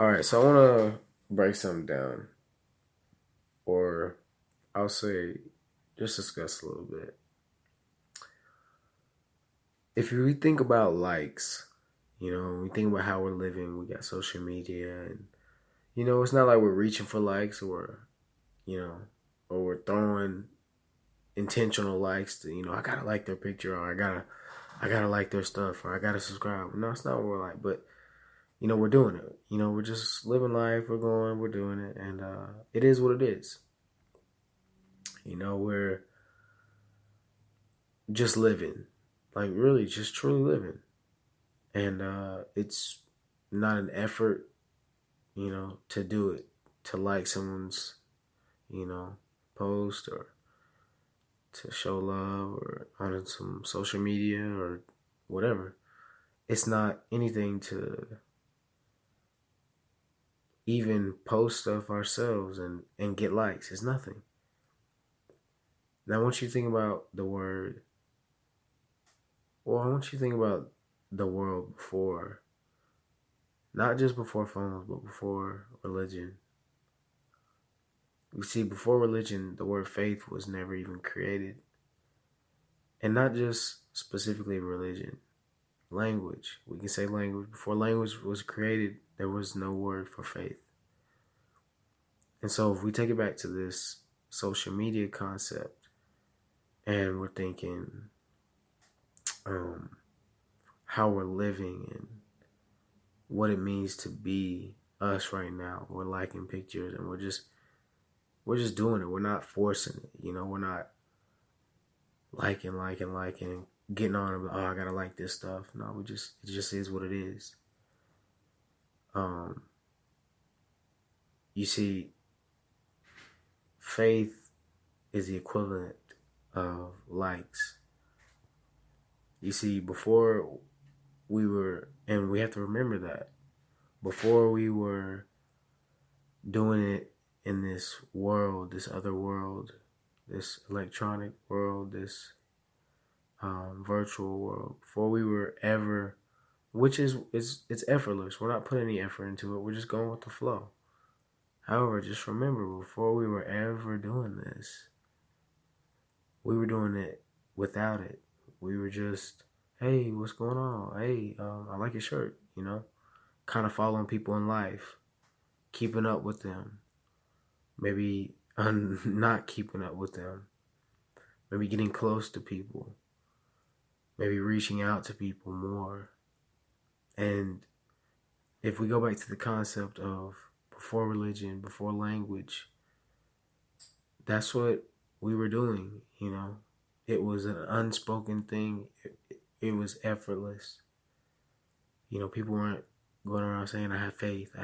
All right, so I want to break something down, or I'll say just discuss a little bit. If we think about likes, we think about how we're living, we got social media, and, it's not like we're reaching for likes you know, or we're throwing intentional likes to, I gotta like their picture, or I gotta like their stuff, or I gotta subscribe. No, it's not what we're like, but we're doing it. We're just living life. We're doing it, and it is what it is. We're just living, like really, just truly living, and it's not an effort, to do it, to like someone's, you know, post or to show love or on some social media or whatever. It's not anything to even post stuff ourselves and get likes. It's nothing. Now, I want you to think about the word, I want you to think about the world before, not just before phones, but before religion. You see, before religion, the word faith was never even created. And not just specifically religion, language. We can say language. Before language was created, there was no word for faith. And so if we take it back to this social media concept and we're thinking how we're living and what it means to be us right now. We're liking pictures and we're just doing it. We're not forcing it. We're not liking, and getting on about, oh, I gotta like this stuff. No, it just is what it is. You see, faith is the equivalent of likes. You see, before we were, and we have to remember that, before we were doing it in this world, this other world, this electronic world, this virtual world, before we were ever, which is it's effortless. We're not putting any effort into it. We're just going with the flow. However, just remember, before we were ever doing this, we were doing it without it. We were just, hey, what's going on? Hey, I like your shirt, kind of following people in life, keeping up with them, maybe not keeping up with them, maybe getting close to people, maybe reaching out to people more. And if we go back to the concept of before religion, before language, that's what we were doing, It was an unspoken thing. It was effortless. People weren't going around saying, I have faith,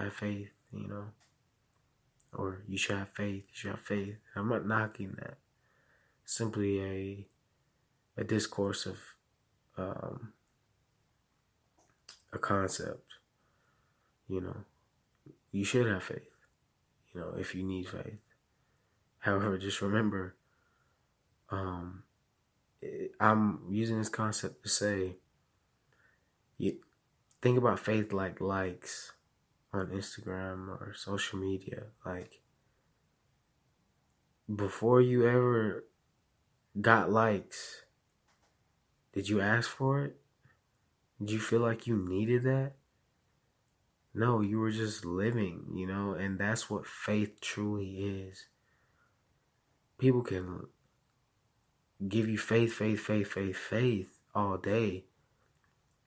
or you should have faith, you should have faith. I'm not knocking that. Simply a discourse of a concept. You should have faith, if you need faith. However, just remember, I'm using this concept to say, you think about faith like likes on Instagram or social media. Like, before you ever got likes, did you ask for it? Did you feel like you needed that? No, you were just living, and that's what faith truly is. People can give you faith all day,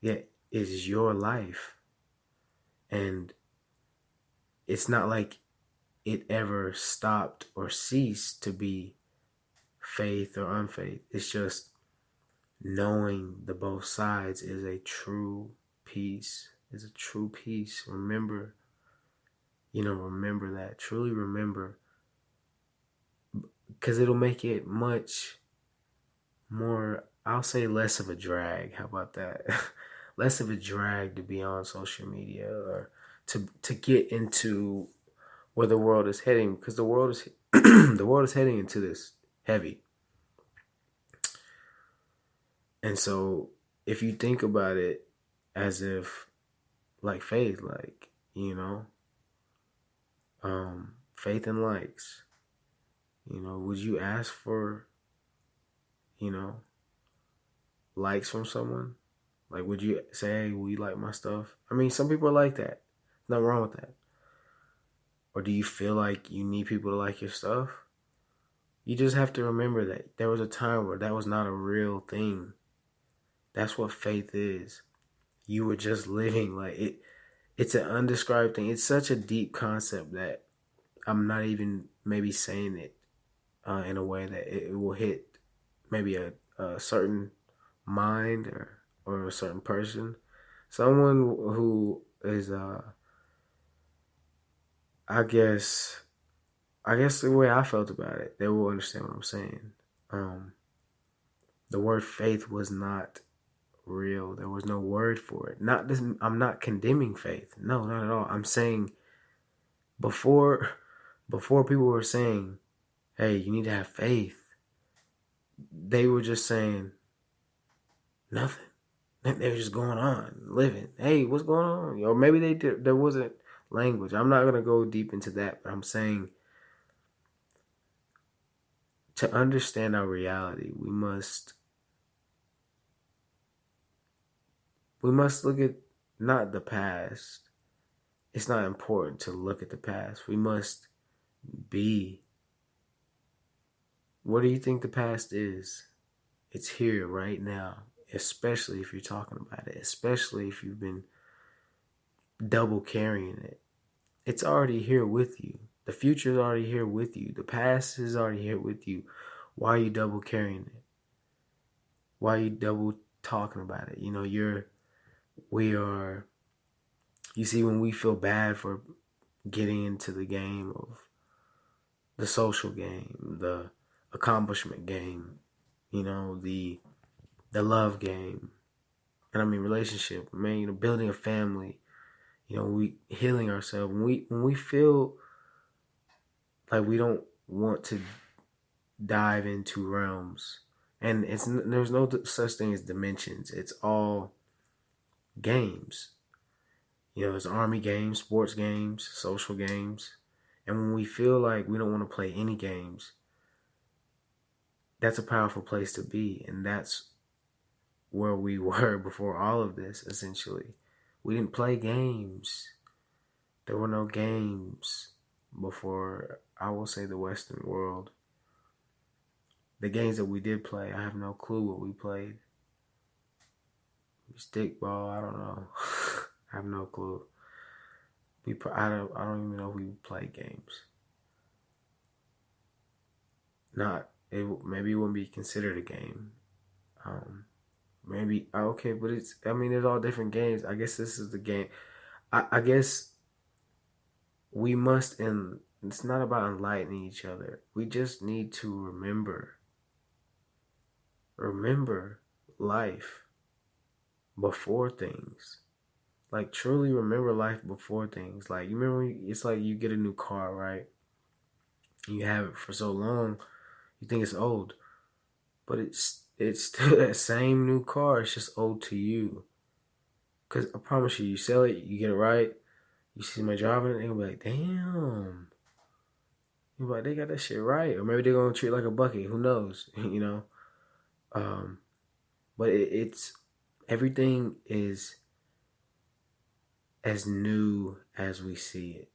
yet it's your life. And it's not like it ever stopped or ceased to be faith or unfaith. It's just knowing the both sides is a true peace. Is a true peace. Remember that. Truly remember, because it'll make it much more, I'll say, less of a drag. How about that? Less of a drag to be on social media or to get into where the world is heading, because the world is the world is heading into this heavy. And so if you think about it as if like faith, like, Faith and likes. Would you ask for, you know, likes from someone? Like, would you say, hey, will you like my stuff? I mean, some people are like that. Nothing wrong with that. Or do you feel like you need people to like your stuff? You just have to remember that there was a time where that was not a real thing. That's what faith is. You were just living like it. It's an undescribed thing. It's such a deep concept that I'm not even maybe saying it in a way that it will hit maybe a certain mind or a certain person. Someone who is, I guess, the way I felt about it, they will understand what I'm saying. Um, the word faith was not real. There was no word for it. Not this. I'm not condemning faith. No, not at all. I'm saying before people were saying, "Hey, you need to have faith," they were just saying nothing. They were just going on, living. Hey, what's going on? Or maybe they did. There wasn't language. I'm not gonna go deep into that, but I'm saying to understand our reality, we must look at not the past. It's not important to look at the past. We must be. What do you think the past is? It's here right now, especially if you're talking about it, especially if you've been double carrying it. It's already here with you. The future is already here with you. The past is already here with you. Why are you double carrying it? Why are you double talking about it? You see, when we feel bad for getting into the game of the social game, the accomplishment game, the love game, and I mean relationship, man, building a family, we healing ourselves. When we feel like we don't want to dive into realms, and there's no such thing as dimensions. It's all games. There's army games, sports games, social games. And when we feel like we don't want to play any games, that's a powerful place to be. And that's where we were before all of this, essentially. We didn't play games. There were no games before, I will say, the Western world. The games that we did play, I have no clue what we played. Stickball, I don't know. I have no clue. I don't even know if we played games. Maybe it wouldn't be considered a game. Maybe okay, but there's all different games. I guess this is the game. I guess we must, and it's not about enlightening each other. We just need to remember life before things. Like, truly remember life before things. Like, you remember, it's like you get a new car, right? You have it for so long, you think it's old. But it's still that same new car. It's just old to you. Because I promise you, you sell it, you get it right, you see somebody driving it, and you'll be like, damn. You'll be like, they got that shit right. Or maybe they're going to treat it like a bucket. Who knows? But it's everything is as new as we see it.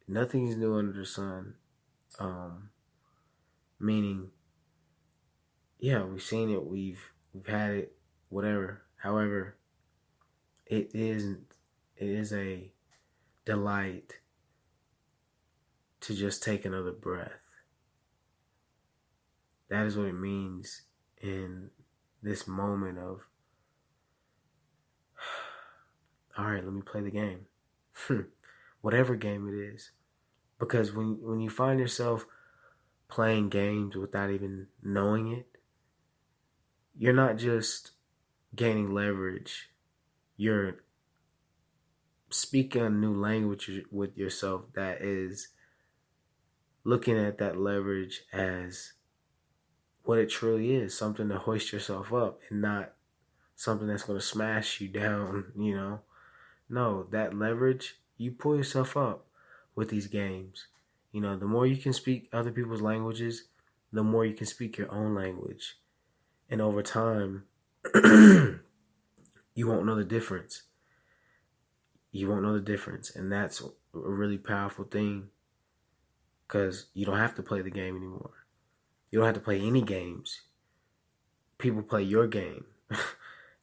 Nothing is new under the sun. Meaning, yeah, we've seen it, we've had it, whatever. However, it is a delight to just take another breath. That is what it means in this moment of, all right, let me play the game. Whatever game it is. Because when you find yourself playing games without even knowing it, you're not just gaining leverage. You're speaking a new language with yourself that is looking at that leverage as what it truly is, something to hoist yourself up and not something that's going to smash you down, No, that leverage, you pull yourself up with these games. You know, the more you can speak other people's languages, the more you can speak your own language. And over time, you won't know the difference. You won't know the difference. And that's a really powerful thing, because you don't have to play the game anymore. You don't have to play any games. People play your game,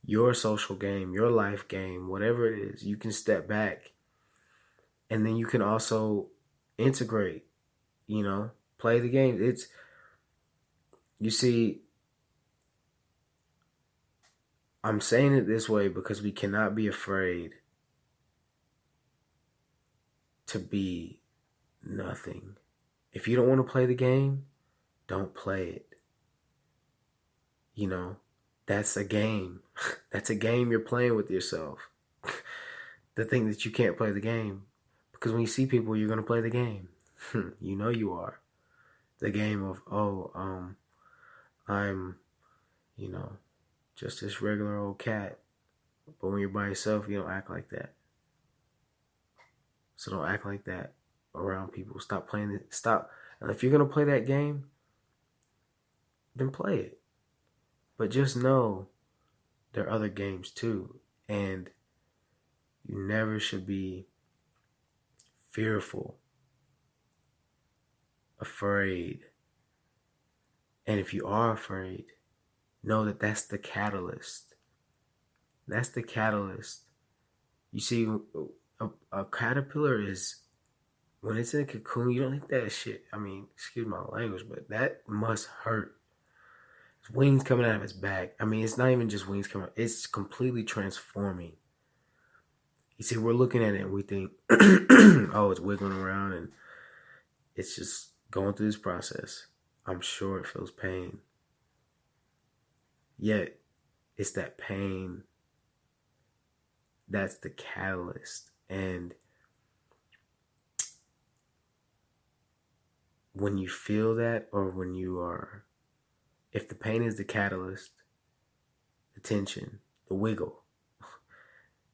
your social game, your life game, whatever it is. You can step back, and then you can also integrate, play the game. You see, I'm saying it this way because we cannot be afraid to be nothing. If you don't want to play the game, don't play it. That's a game. That's a game you're playing with yourself. The thing that you can't play the game. Because when you see people, you're going to play the game. You know you are. The game of, I'm, just this regular old cat. But when you're by yourself, you don't act like that. So don't act like that around people. Stop playing it. Stop. And if you're going to play that game, then play it. But just know there are other games too. And you never should be fearful, afraid. And if you are afraid, know that that's the catalyst. That's the catalyst. You see, a caterpillar is, when it's in a cocoon, you don't think that shit, excuse my language, but that must hurt. It's wings coming out of its back. It's not even just wings coming out. It's completely transforming. You see, we're looking at it and we think, oh, it's wiggling around and it's just going through this process. I'm sure it feels pain. Yet, it's that pain that's the catalyst. And when you feel that, or when you are, if the pain is the catalyst, the tension, the wiggle,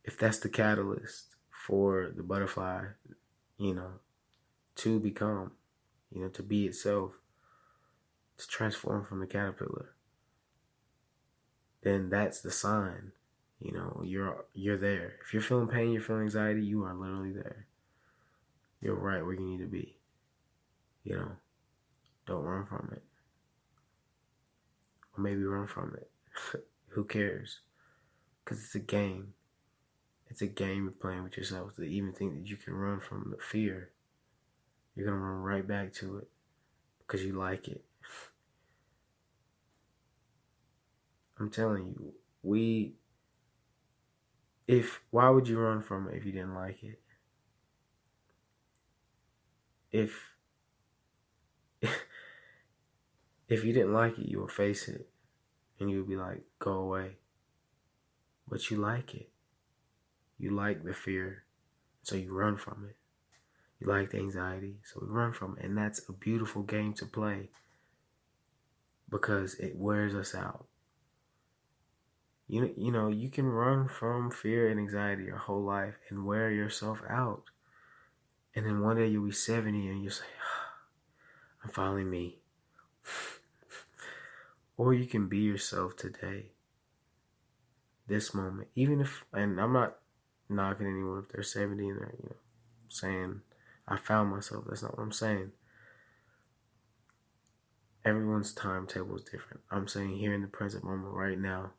if that's the catalyst for the butterfly, to become, to be itself, to transform from the caterpillar, then that's the sign. You're there. If you're feeling pain, you're feeling anxiety, you are literally there. You're right where you need to be. Don't run from it. Or maybe run from it. Who cares? Because it's a game. It's a game you're playing with yourself. To even think that you can run from the fear, you're going to run right back to it because you like it. I'm telling you, why would you run from it if you didn't like it? If you didn't like it, you would face it and you would be like, go away. But you like it. You like the fear, so you run from it. You like the anxiety, so we run from it. And that's a beautiful game to play because it wears us out. You can run from fear and anxiety your whole life and wear yourself out. And then one day you'll be 70 and you'll say, I'm finally me. Or you can be yourself today. This moment. Even if, and I'm not knocking anyone if they're 70 and they're, saying, I found myself. That's not what I'm saying. Everyone's timetable is different. I'm saying here in the present moment right now,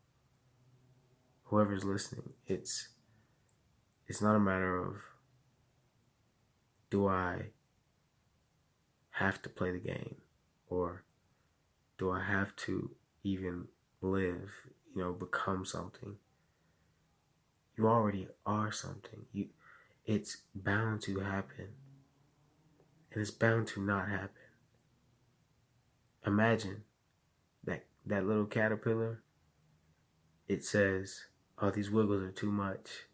whoever's listening, it's not a matter of, do I have to play the game, or do I have to even live, become something? You already are something. It's bound to happen, and it's bound to not happen. Imagine that little caterpillar. It says, oh, these wiggles are too much.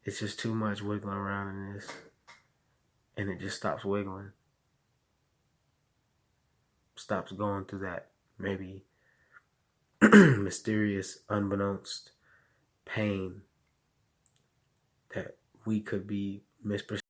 It's just too much wiggling around in this. And it just stops wiggling. Stops going through that maybe mysterious, unbeknownst pain that we could be misperceived